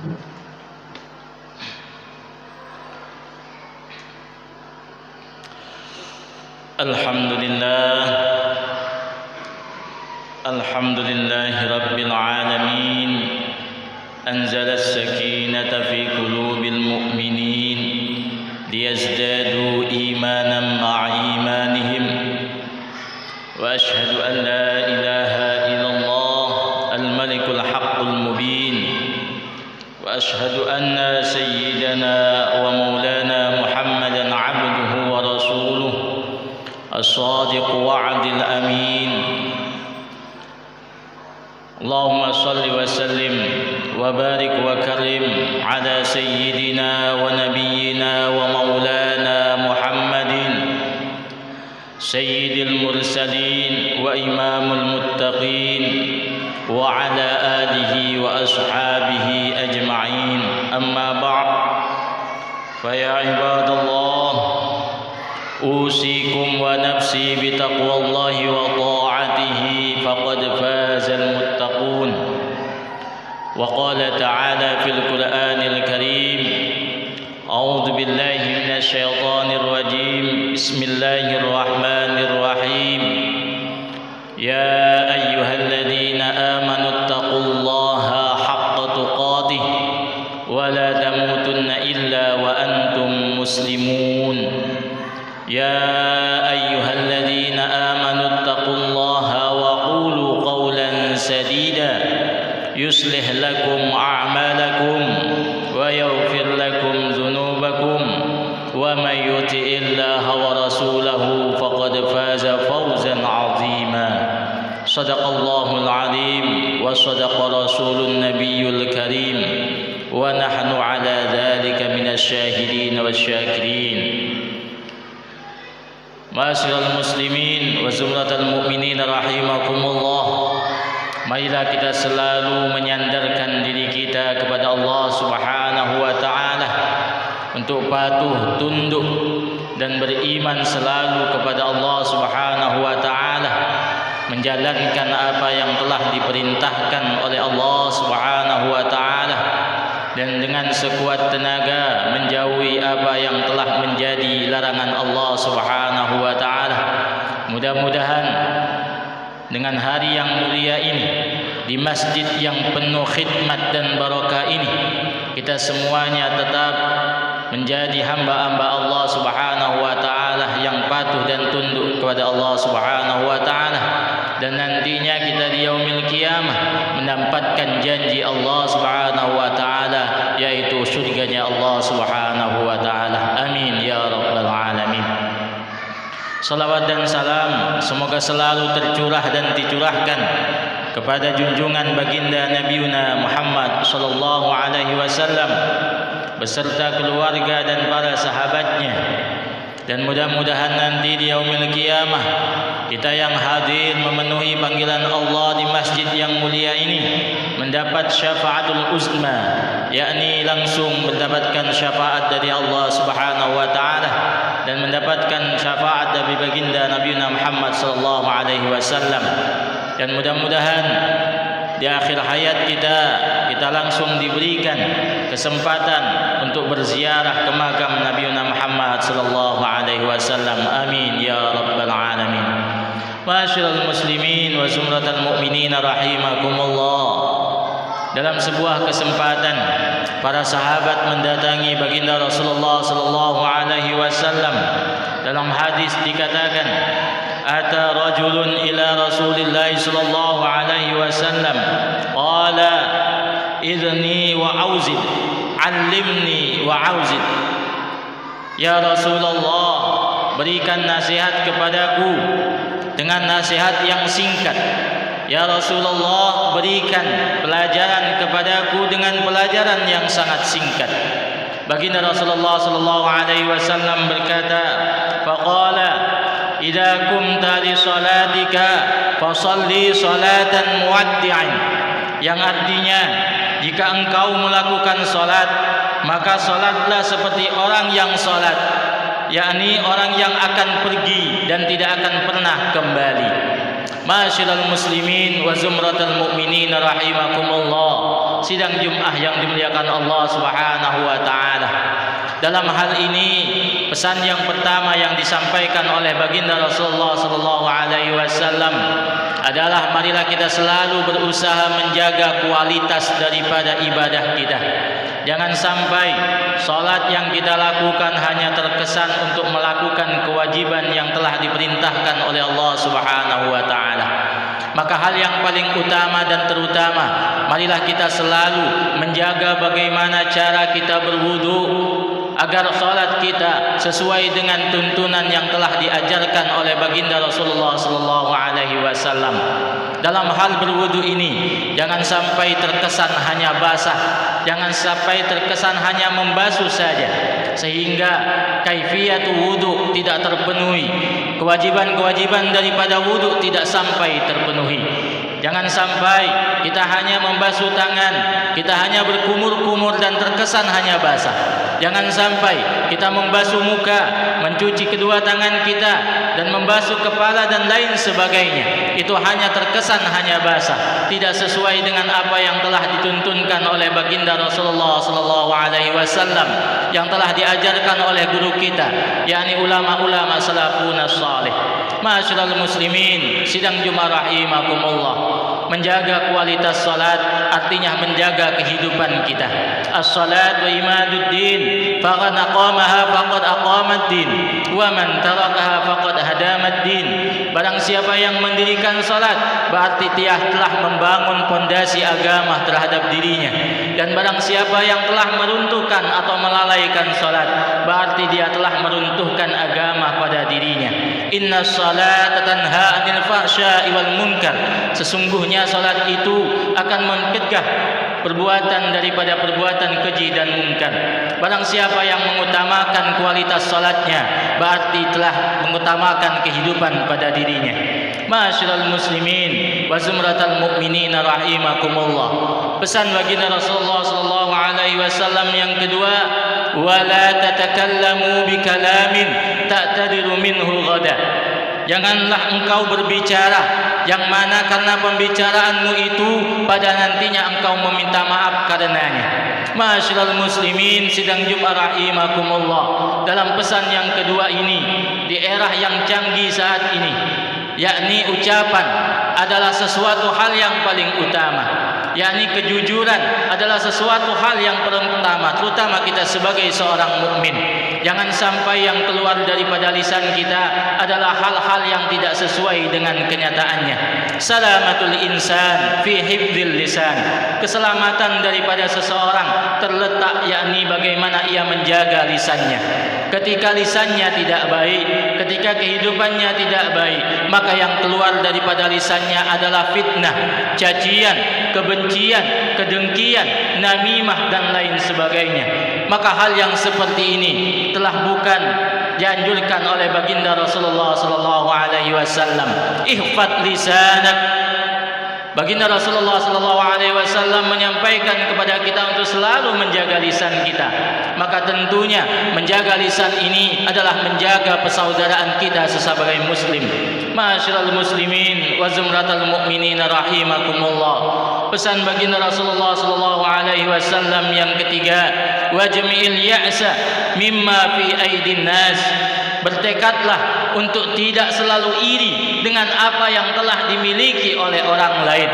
Alhamdulillah Rabbil Alamin. Anzala as-sakinata fi qulubil mu'minin liyazdadu imanan ma'a imanihim. Wa ashhadu an la ilaha illallah al-malikul haqqul mubin. Wa ashhadu anna sayyidana wa maulana Muhammadan abduhu wa rasuluh as-sadiq wa'dil amin. Allahumma salli wa sallim wa barik wa karim ala sayyidina wa nabiyyina wa maulana Muhammadin sayyidil mursalin wa imamul muttaqin wa ala alihi wa ashabihi ajma'in. Amma ba'd, fa ya ibadallah, usikum wa nafsi bi taqwallahi wa ta'atihi faqad fazal muttaqun. Wa qala ta'ala fil Qur'anil Karim, a'udzu billahi minasy syaithanir rajim. Bismillahirrahmanirrahim. Ya ayyuhalladzina amanu taqullaha haqqa tuqatih wa la tamutunna illa wa antum muslimun. Ya ayyuhalladzina amanu taqullaha wa qulu qawlan sadida yuslih lakum a'malakum wa yaghfir lakum dhunubakum wa may yuti'illaha wa rasulahu faqad faza fawzan 'azima. Shadaqallahul 'azim wa shadaqa rasulun nabiyyul karim wa nahnu 'ala dzalika minasyahidin wasyakirin. Ma'asyiral muslimin wa zumratal mu'minin rahimakumullah. Marilah kita selalu menyandarkan diri kita kepada Allah Subhanahu wa taala untuk patuh, tunduk dan beriman selalu kepada Allah Subhanahu wa taala, menjalankan apa yang telah diperintahkan oleh Allah Subhanahu wa taala dan dengan sekuat tenaga menjauhi apa yang telah menjadi larangan Allah Subhanahu wa taala. Mudah-mudahan dengan hari yang mulia ini, di masjid yang penuh khidmat dan barakah ini, kita semuanya tetap menjadi hamba-hamba Allah Subhanahu wa taala yang patuh dan tunduk kepada Allah Subhanahu wa taala, dan nantinya kita di yaumil qiyamah mendapatkan janji Allah Subhanahu wa taala, yaitu surganya Allah Subhanahu wa taala. Amin ya rabbal alamin. Salawat dan salam semoga selalu tercurah dan dicurahkan kepada junjungan baginda Nabiuna Muhammad sallallahu alaihi wasallam beserta keluarga dan para sahabatnya. Dan mudah-mudahan nanti di yaumil qiyamah kita yang hadir memenuhi panggilan Allah di masjid yang mulia ini mendapat syafaatul uzma, yakni langsung mendapatkan syafaat dari Allah Subhanahu wa taala dan mendapatkan syafaat dari baginda Nabi Muhammad sallallahu alaihi wasallam. Dan mudah-mudahan di akhir hayat kita langsung diberikan kesempatan untuk berziarah ke makam Nabi Muhammad sallallahu alaihi wasallam. Amin ya rabbal alamin. Ma'asyiral muslimin wa zumratal mu'minin rahimakumullah. Dalam sebuah kesempatan para sahabat mendatangi baginda Rasulullah sallallahu alaihi wasallam. Dalam hadis dikatakan, ata rajulun ila Rasulillah sallallahu alaihi wasallam qala idzni wa auzid, allimni wa auzid. Ya Rasulullah, berikan nasihat kepadaku dengan nasihat yang singkat. Ya Rasulullah, berikan pelajaran kepadaku dengan pelajaran yang sangat singkat. Baginda Rasulullah sallallahu alaihi wasallam berkata, faqala idza kumta li salatika fasalli salatan muwaddi'in, yang artinya jika engkau melakukan salat maka salatlah seperti orang yang salat, yakni orang yang akan pergi dan tidak akan pernah kembali. Ma'asyiral muslimin wa zumratal mu'minin rahimakumullah. Sidang Jumat yang dimuliakan Allah Subhanahu wa taala. Dalam hal ini, pesan yang pertama yang disampaikan oleh baginda Rasulullah sallallahu alaihi wasallam adalah marilah kita selalu berusaha menjaga kualitas daripada ibadah kita. Jangan sampai salat yang kita lakukan hanya terkesan untuk melakukan kewajiban yang telah diperintahkan oleh Allah Subhanahu wa taala. Maka hal yang paling utama dan terutama, marilah kita selalu menjaga bagaimana cara kita berwudu agar salat kita sesuai dengan tuntunan yang telah diajarkan oleh baginda Rasulullah sallallahu alaihi wasallam. Dalam hal berwudu ini, jangan sampai terkesan hanya basah, jangan sampai terkesan hanya membasuh saja, sehingga kaifiyat wudu tidak terpenuhi, kewajiban-kewajiban daripada wudu tidak sampai terpenuhi. Jangan sampai kita hanya membasuh tangan, kita hanya berkumur-kumur dan terkesan hanya basah. Jangan sampai kita membasuh muka, mencuci kedua tangan kita dan membasuh kepala dan lain sebagainya. Itu hanya terkesan hanya basah, tidak sesuai dengan apa yang telah dituntunkan oleh baginda Rasulullah sallallahu alaihi wasallam, yang telah diajarkan oleh guru kita, yakni ulama-ulama salafun salih. Ma'asyiral muslimin, sidang Jumat rahimakumullah. Menjaga kualitas salat artinya menjaga kehidupan kita. As-salat wa imaduddin, faqad aqamaha faqad aqamaddin, wa man tarakaha faqad hadamaddin. Barang siapa yang mendirikan salat, berarti dia telah membangun pondasi agama terhadap dirinya. Dan barang siapa yang telah meruntuhkan atau melalaikan salat, berarti dia telah meruntuhkan agama pada dirinya. Inna salata tanha 'anil fahsya'i wal munkar. Sesungguhnya salat itu akan mencegah perbuatan daripada perbuatan keji dan munkar. Barang siapa yang mengutamakan kualitas salatnya, berarti telah mengutamakan kehidupan pada dirinya. Ma'asyiral muslimin wa zumratal mu'minin rahimakumullah. Pesan baginda Rasulullah sallallahu alaihi wasallam yang kedua, wala tatakallamu bikalamin ta'tadiru minhu ghada. Janganlah engkau berbicara yang mana karena pembicaraanmu itu pada nantinya engkau meminta maaf karenanya. Ma'asyiral muslimin, sidang Jumat rahimakumullah. Dalam pesan yang kedua ini, di era yang canggih saat ini, yakni ucapan adalah sesuatu hal yang paling utama, yakni kejujuran adalah sesuatu hal yang paling utama, terutama kita sebagai seorang mukmin. Jangan sampai yang keluar daripada lisan kita adalah hal-hal yang tidak sesuai dengan kenyataannya. Salamatul insan fi hifdzil lisan. Keselamatan daripada seseorang terletak yakni bagaimana ia menjaga lisannya. Ketika lisannya tidak baik, ketika kehidupannya tidak baik, maka yang keluar daripada lisannya adalah fitnah, cacian, kebencian, kedengkian, namimah dan lain sebagainya. Maka hal yang seperti ini telah bukan dianjurkan oleh baginda Rasulullah sallallahu alaihi wasallam. Ihfad lisanak. Baginda Rasulullah sallallahu alaihi wasallam menyampaikan kepada kita untuk selalu menjaga lisan kita. Maka tentunya menjaga lisan ini adalah menjaga persaudaraan kita sebagai muslim. Ma'asyiral muslimin wa zumratal mu'minin rahimakumullah. Pesan baginda Rasulullah sallallahu alaihi wasallam yang ketiga, wajmi'il ya'sa mimma fi aidin nas. Bertekadlah untuk tidak selalu iri dengan apa yang telah dimiliki oleh orang lain.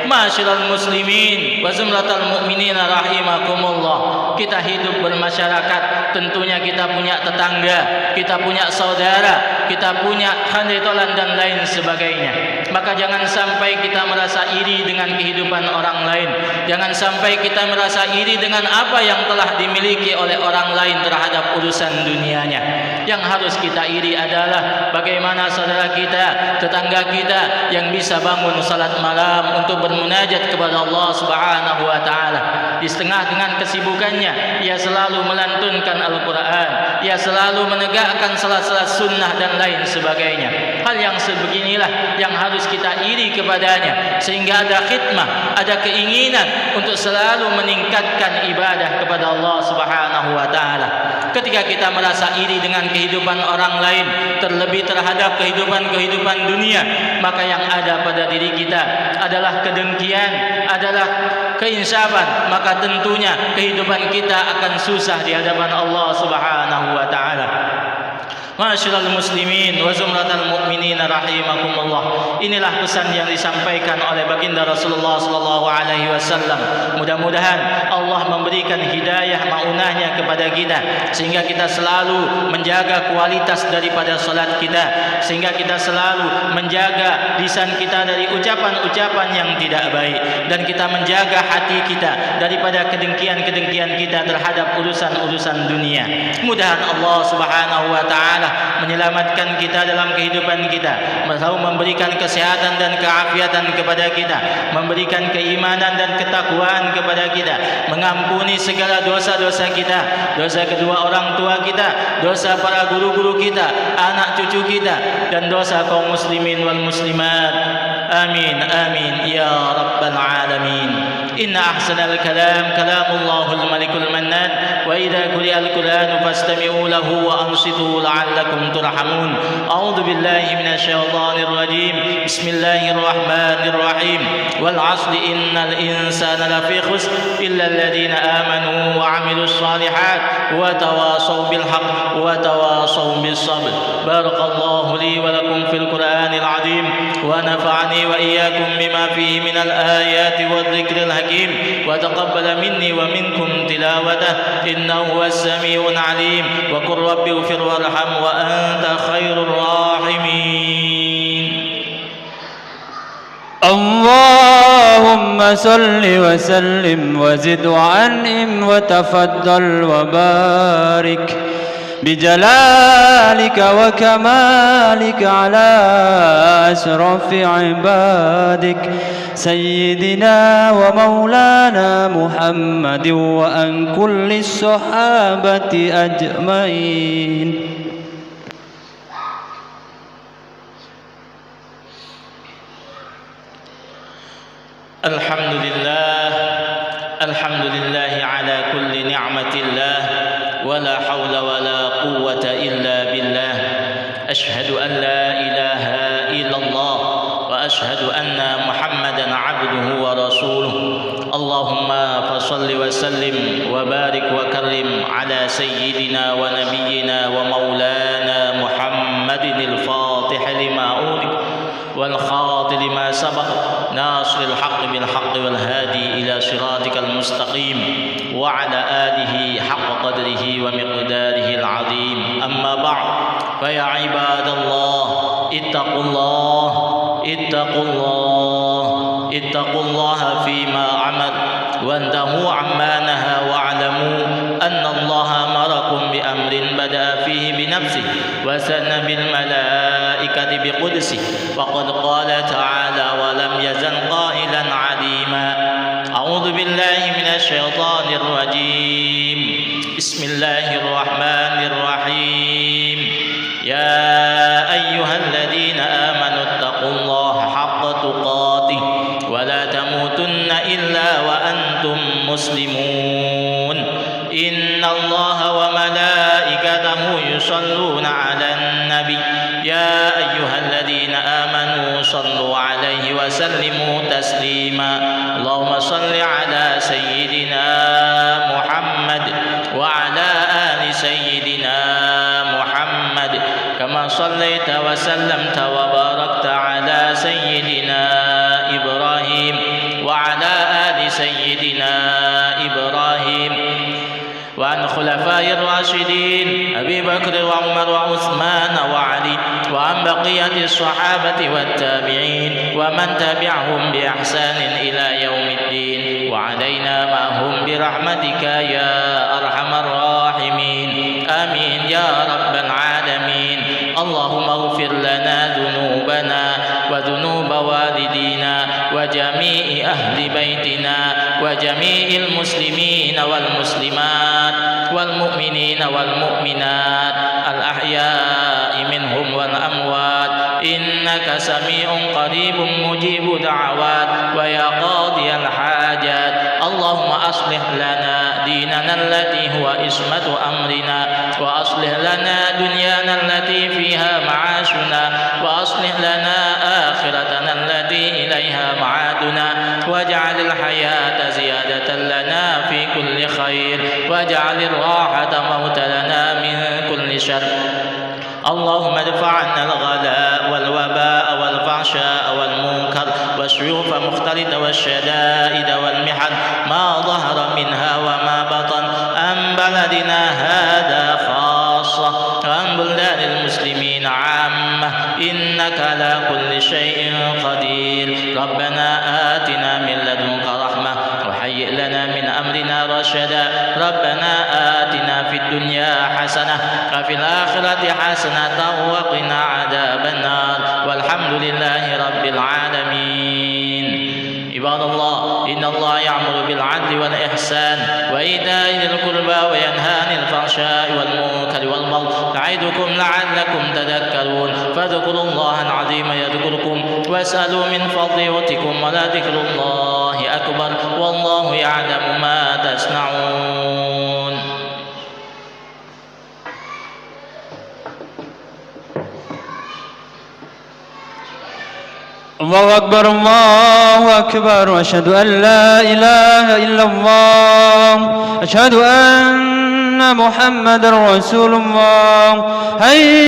Ma'asyiral muslimin wa zumratal mu'minin rahimakumullah. Kita hidup bermasyarakat, tentunya kita punya tetangga, kita punya saudara, kita punya handetolan dan lain sebagainya. Maka jangan sampai kita merasa iri dengan kehidupan orang lain. Jangan sampai kita merasa iri dengan apa yang telah dimiliki oleh orang lain terhadap urusan dunianya. Yang harus kita iri adalah bagaimana saudara kita, tetangga kita yang bisa bangun salat malam untuk bermunajat kepada Allah Subhanahu wa taala. Di setengah dengan kesibukannya, ia selalu melantunkan Al-Qur'an, ia selalu menegakkan salat-salat sunnah dan lain sebagainya. Hal yang sebeginilah yang harus kita iri kepadanya, sehingga ada khidmah, ada keinginan untuk selalu meningkatkan ibadah kepada Allah Subhanahu wa taala. ketika kita merasa iri dengan kehidupan orang lain, terlebih terhadap kehidupan dunia, maka yang ada pada diri kita adalah kedengkian, adalah keinsaban, maka tentunya kehidupan kita akan susah di hadapan Allah Subhanahu wa taala. Ma'asyiral muslimin wa zumratal mu'minin rahimakumullah. Inilah pesan yang disampaikan oleh baginda Rasulullah sallallahu alaihi wasallam. Mudah-mudahan Allah memberikan hidayah maunahnya kepada kita sehingga kita selalu menjaga kualitas daripada salat kita, sehingga kita selalu menjaga lisan kita dari ucapan-ucapan yang tidak baik, dan kita menjaga hati kita daripada kedengkian-kedengkian kita terhadap urusan-urusan dunia. Mudahan Allah Subhanahu wa taala menyelamatkan kita dalam kehidupan kita, selalu memberikan kesehatan dan keafiatan kepada kita, memberikan keimanan dan ketakwaan kepada kita, mengampuni segala dosa-dosa kita, dosa kedua orang tua kita, dosa para guru-guru kita, anak cucu kita, dan dosa kaum muslimin wal muslimat. Amin amin ya rabbal alamin. Inna ahsanal kalam kalamullahul malikul mannan, wa idza quri'al qur'anu fastami'u lahu wa ansitu la'allakum turhamun. A'udzu billahi minasy syaithanir rajim. Bismillahirrahmanirrahim. Wal 'asri innal insana lafi khusr illa alladhina amanu wa 'amilus shalihat wa tawasaw bil haqq wa tawasaw bis sabr. Barakallahu li wa lakum fil Qur'anil 'azim wa nafa'ani wa iyyakum bima fihi minal ayati wadh-dhikril hakim. وتقبل مني ومنكم تلاوته إنه هو السميع العليم وقل رب اغفر وارحم وأنت خير الراحمين. اللهم صل وسلم وزد وأنعم وتفضل وبارك بجلالك وكمالك على أشرف عبادك سيدنا ومولانا محمد وعن كل الصحابة أجمعين. الحمد لله على كل نعمة الله ولا حول ولا قوة إلا بالله. أشهد أن لا إله إلا الله وأشهد أن محمدا عبده ورسوله. اللهم فصل وسلم وبارك وكرم على سيدنا ونبينا ومولانا محمد الفاتح لما أغلق والخاتم لما سبق ناصر الحق بالحق والهادي إلى صراطك المستقيم وعلى آله حق قدره ومقداره العظيم. أما بعد فيا عباد الله اتقوا الله فيما أمر وانتهوا عما نهى واعلموا أن الله أمركم بأمر بدأ فيه بنفسه وثنى بالملائكة بقدسه وقد قال تعالى ولم يزل قائلا عليما. أعوذ بالله من الشيطان الرجيم. بسم الله الرحمن الرحيم. يا أيها الذين آمنوا اتقوا الله حق تقاته ولا تموتن إلا وأنتم مسلمون. إن الله وملائكته يصلون على النبي يا أيها الذين آمنوا صلوا عليه وسلموا تسليما. اللهم صل على سيدنا محمد وعلى آل سيدنا محمد كما صليت وسلمت وباركت على سيدنا إبراهيم وعلى آل سيدنا إبراهيم وعن خلفاء الراشدين أبي بكر وعمر وعثمان وعلي وعن بقية الصحابة والتابعين ومن تبعهم بإحسان إلى يوم الدين وعلينا معهم برحمتك يا أرحم الراحمين. آمين يا رب العالمين. اللهم اغفر لنا ذنوبنا وذنوب والدينا وجميع أهل بيتنا وجميع المسلمين والمسلمات والمؤمنين والمؤمنات الأحياء منهم والأموات إنك سميع قريب مجيب دعوات ويا قاضي الحاجات. اللهم أصلح لنا ديننا التي هو عصمة أمرنا، وأصلح لنا دنيانا التي فيها معاشنا، وأصلح لنا آخرتنا التي إليها معادنا، واجعل الحياة زيادة لنا في كل خير، واجعل الراحة موت لنا من كل شر. اللهم ادفع عنا الغلاء والوباء والفحشاء والمنكر والسيوف مختلطة والشدائد والمحن ما ظهر منها وما بطن عن بلدنا هذا خاصة وعن بلدان المسلمين عامة، إنك على كل شيء قدير. ربنا آتنا من لدنك رحمة وهيئ لنا من أمرنا رشدا. ربنا آتنا في الدنيا حسنة وفي الآخرة حسنة وقنا عذاب النار، والحمد لله رب العالمين. عباد الله، إن الله يأمر بالعدل والإحسان وإيتاء ذي القربى وينهى عن الفحشاء والمنكر والبغي يعظكم لعلكم تذكرون. فاذكروا الله العظيم يذكركم واسألوا من فضله يؤتكم، ولذكر الله أكبر والله يعلم ما تصنعون. الله أكبر الله أكبر، وأشهد أن لا إله إلا الله، أشهد أن محمد رسول الله.